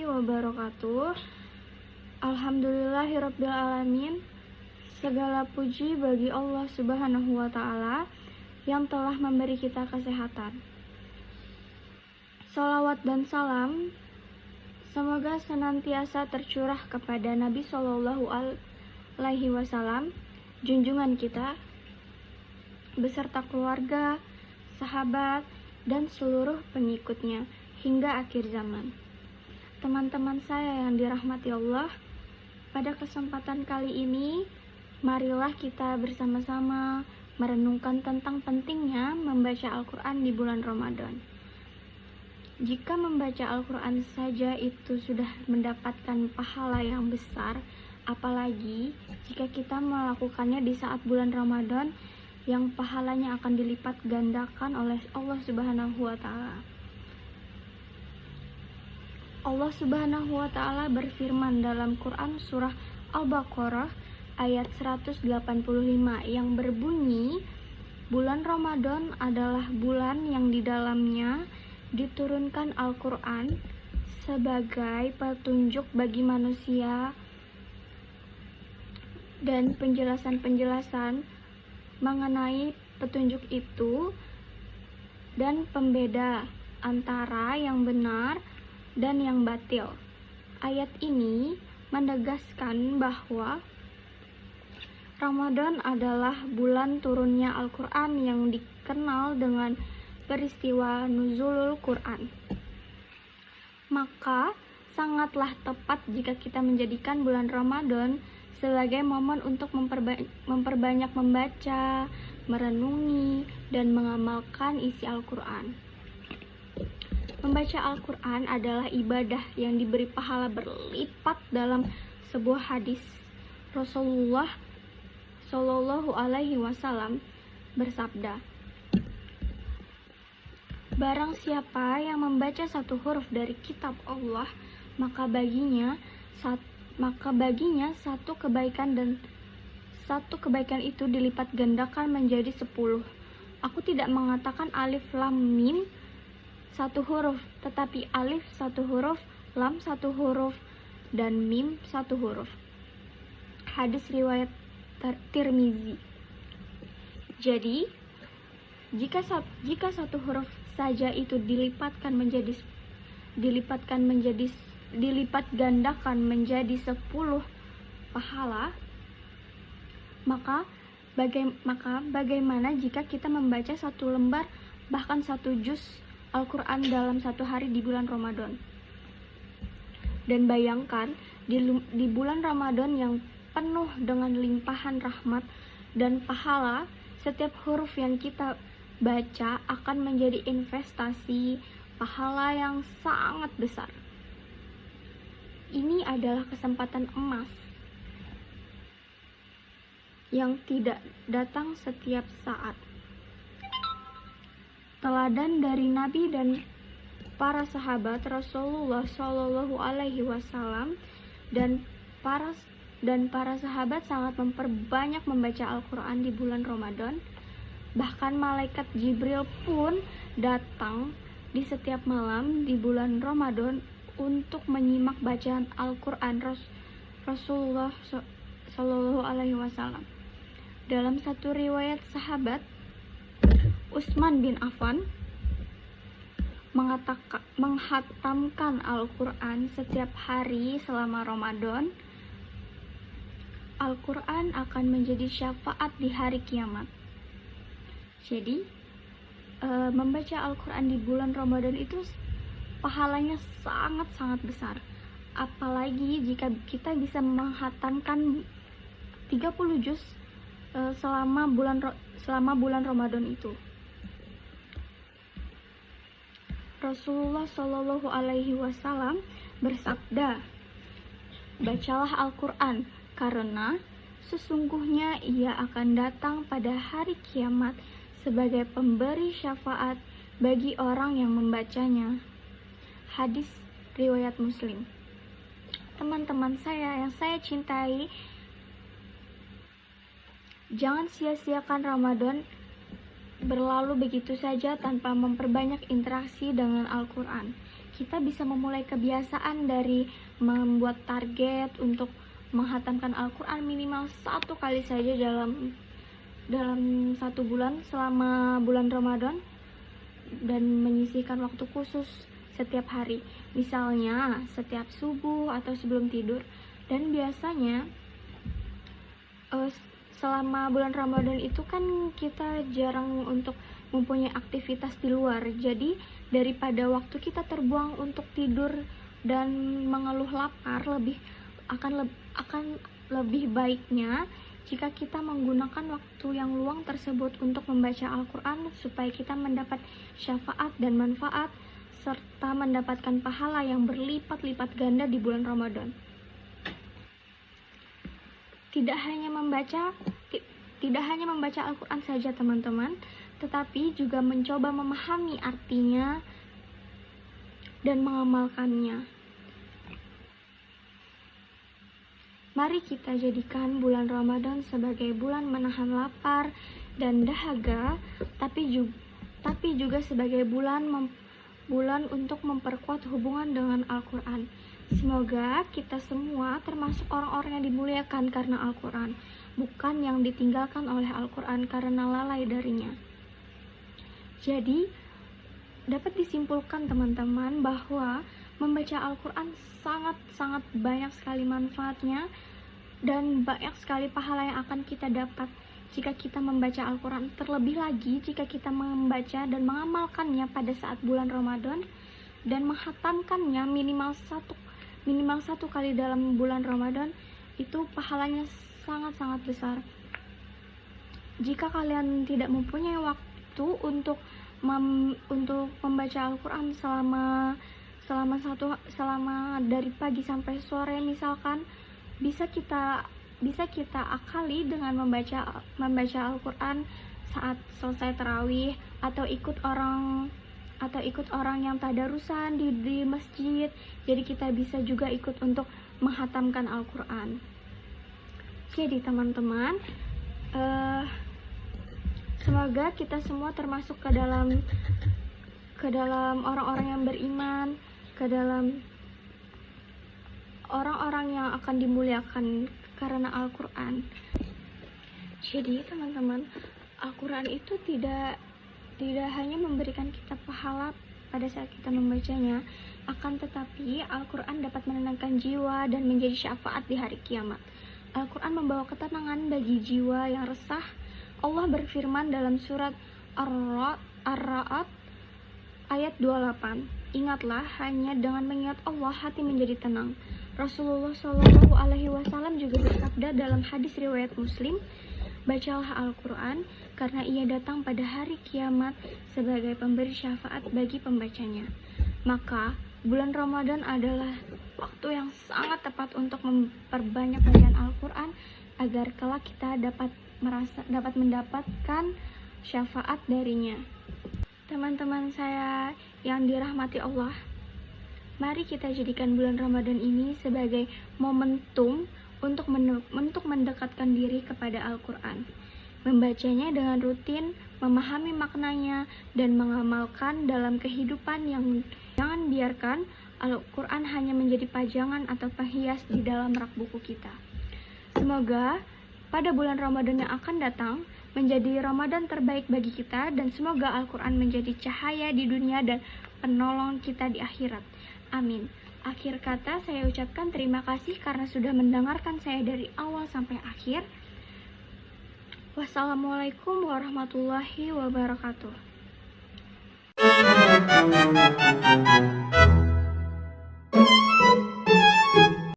wabarakatuh. Alhamdulillahirabbil alamin. Segala puji bagi Allah Subhanahu wa taala yang telah memberi kita kesehatan. Salawat dan salam semoga senantiasa tercurah kepada Nabi Shallallahu alaihi wasallam, junjungan kita, beserta keluarga, sahabat, dan seluruh pengikutnya hingga akhir zaman. Teman-teman saya yang dirahmati Allah, pada kesempatan kali ini marilah kita bersama-sama merenungkan tentang pentingnya membaca Al-Quran di bulan Ramadan. Jika membaca Al-Quran saja itu sudah mendapatkan pahala yang besar, apalagi jika kita melakukannya di saat bulan Ramadan yang pahalanya akan dilipat gandakan oleh Allah Subhanahu wa taala. Allah Subhanahu wa taala berfirman dalam Quran surah Al-Baqarah ayat 185 yang berbunyi, bulan Ramadan adalah bulan yang di dalamnya diturunkan Al-Quran sebagai petunjuk bagi manusia dan penjelasan-penjelasan mengenai petunjuk itu dan pembeda antara yang benar dan yang batil. Ayat ini menegaskan bahwa Ramadan adalah bulan turunnya Al-Quran yang dikenal dengan peristiwa Nuzulul Quran. Maka sangatlah tepat jika kita menjadikan bulan Ramadan sebagai momen untuk memperbanyak membaca, merenungi, dan mengamalkan isi Al-Quran. Membaca Al-Quran adalah ibadah yang diberi pahala berlipat dalam sebuah hadis. Rasulullah Shallallahu alaihi wasallam bersabda, barang siapa yang membaca satu huruf dari kitab Allah, maka baginya satu kebaikan dan satu kebaikan itu dilipat gandakan menjadi 10. Aku tidak mengatakan alif lam mim satu huruf, tetapi alif satu huruf, lam satu huruf, dan mim satu huruf. Hadis riwayat Tirmizi. Jadi, jika satu huruf saja itu dilipat gandakan menjadi 10 pahala, maka bagaimana jika kita membaca satu lembar bahkan satu juz Al-Quran dalam satu hari di bulan Ramadan? Dan bayangkan di bulan Ramadan yang penuh dengan limpahan rahmat dan pahala, setiap huruf yang kita baca akan menjadi investasi pahala yang sangat besar. Ini adalah kesempatan emas yang tidak datang setiap saat. Teladan dari Nabi dan para sahabat Rasulullah Shallallahu alaihi wasallam dan para sahabat sangat memperbanyak membaca Al-Quran di bulan Ramadan. Bahkan malaikat Jibril pun datang di setiap malam di bulan Ramadan untuk menyimak bacaan Al-Quran Rasulullah Shallallahu alaihi wasallam. Dalam satu riwayat sahabat, Utsman bin Affan menghatamkan Al-Quran setiap hari selama Ramadan. Al-Quran akan menjadi syafaat di hari kiamat. Jadi, membaca Al-Quran di bulan Ramadan itu pahalanya sangat-sangat besar. Apalagi jika kita bisa menghatamkan 30 juz selama bulan Ramadan itu. Rasulullah Shallallahu alaihi wasallam bersabda, bacalah Al-Quran, karena sesungguhnya ia akan datang pada hari kiamat sebagai pemberi syafaat bagi orang yang membacanya. Hadis riwayat Muslim. Teman-teman saya yang saya cintai, jangan sia-siakan Ramadan berlalu begitu saja tanpa memperbanyak interaksi dengan Al-Quran. kita bisa memulai kebiasaan dari membuat target untuk menghatamkan Al-Quran minimal 1 kali saja dalam 1 bulan selama bulan Ramadan, dan menyisihkan waktu khusus setiap hari, misalnya setiap subuh atau sebelum tidur. Dan biasanya selama bulan Ramadan itu kan kita jarang untuk mempunyai aktivitas di luar, jadi daripada waktu kita terbuang untuk tidur dan mengeluh lapar, akan lebih baiknya jika kita menggunakan waktu yang luang tersebut untuk membaca Al-Quran, supaya kita mendapat syafaat dan manfaat serta mendapatkan pahala yang berlipat-lipat ganda di bulan Ramadan. Tidak hanya membaca Al-Quran saja teman-teman, tetapi juga mencoba memahami artinya dan mengamalkannya. Mari kita jadikan bulan Ramadan sebagai bulan menahan lapar dan dahaga, tapi juga sebagai bulan untuk memperkuat hubungan dengan Al-Quran. Semoga kita semua termasuk orang-orang yang dimuliakan karena Al-Quran, bukan yang ditinggalkan oleh Al-Quran karena lalai darinya. Jadi, dapat disimpulkan teman-teman bahwa membaca Al-Quran sangat-sangat banyak sekali manfaatnya dan banyak sekali pahala yang akan kita dapat jika kita membaca Al-Quran. Terlebih lagi jika kita membaca dan mengamalkannya pada saat bulan Ramadan dan menghatamkannya minimal satu kali dalam bulan Ramadan, itu pahalanya sangat-sangat besar. Jika kalian tidak mempunyai waktu untuk membaca Al-Quran selama dari pagi sampai sore misalkan, bisa kita akali dengan membaca Al-Quran saat selesai tarawih, atau ikut orang yang tadarusan di masjid. Jadi kita bisa juga ikut untuk menghatamkan Al-Quran. Jadi teman-teman, semoga kita semua termasuk ke dalam orang-orang yang beriman, ke dalam orang-orang yang akan dimuliakan karena Al-Quran. Jadi teman-teman, Al-Quran itu tidak hanya memberikan kita pahala pada saat kita membacanya, akan tetapi Al-Quran dapat menenangkan jiwa dan menjadi syafaat di hari kiamat. Al-Quran membawa ketenangan bagi jiwa yang resah. Allah berfirman dalam surat Ar-Ra'd ayat 28, ingatlah, hanya dengan mengingat Allah hati menjadi tenang. Rasulullah SAW juga bersabda dalam hadis riwayat Muslim, bacalah Al-Quran karena ia datang pada hari kiamat sebagai pemberi syafaat bagi pembacanya. Maka bulan Ramadan adalah waktu yang sangat tepat untuk memperbanyak bacaan Al-Quran agar kelak kita dapat mendapatkan syafaat darinya. Teman-teman saya yang dirahmati Allah, mari kita jadikan bulan Ramadan ini sebagai momentum untuk mendekatkan diri kepada Al-Quran, membacanya dengan rutin, memahami maknanya, dan mengamalkan dalam kehidupan. Yang jangan biarkan Al-Quran hanya menjadi pajangan atau penghias di dalam rak buku kita. Semoga pada bulan Ramadan yang akan datang menjadi Ramadan terbaik bagi kita, dan semoga Al-Quran menjadi cahaya di dunia dan penolong kita di akhirat. Amin. Akhir kata saya ucapkan terima kasih karena sudah mendengarkan saya dari awal sampai akhir. Wassalamualaikum warahmatullahi wabarakatuh.